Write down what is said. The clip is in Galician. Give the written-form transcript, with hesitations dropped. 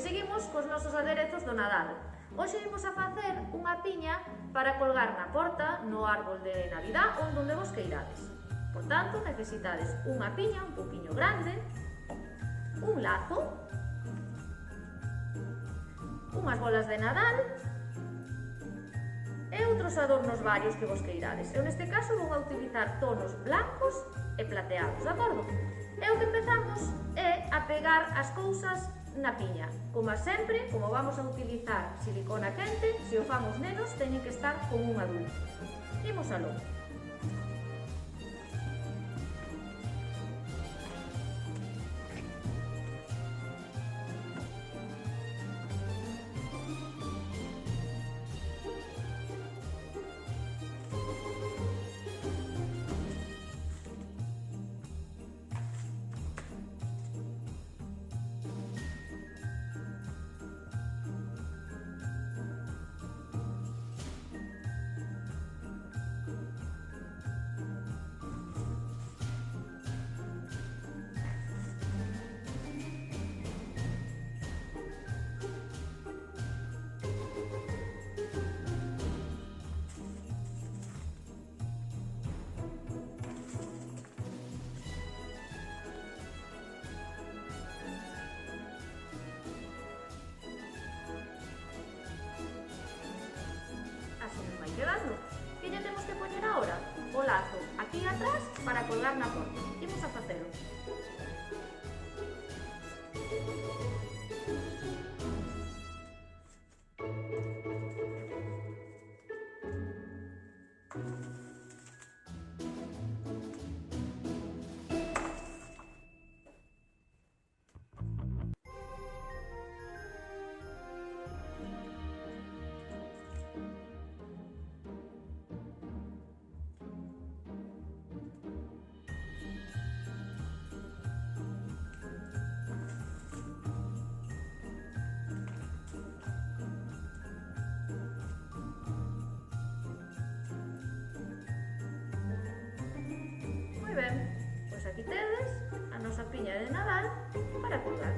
seguimos cos nosos aderezos do Nadal. Hoxe imos a facer unha piña para colgar na porta, no árbol de Navidad ou donde vos queirades. Por tanto, necesitades unha piña un poquinho grande, un lazo, unhas bolas de Nadal e outros adornos varios que vos queirades. Eu neste caso vou a utilizar tonos blancos e plateados, de acordo? E o que empezamos é a pegar as cousas na piña. Como sempre, como vamos a utilizar silicona quente, se o fan os nenos, teñen que estar con un adulto. Imos aló. Así nos vai quedando. Que lle temos que poñer agora? O lazo aquí atrás para colgar na porta. Imos a facelo. Moi ben, pois aquí tedes a nosa piña de Nadal para colgar.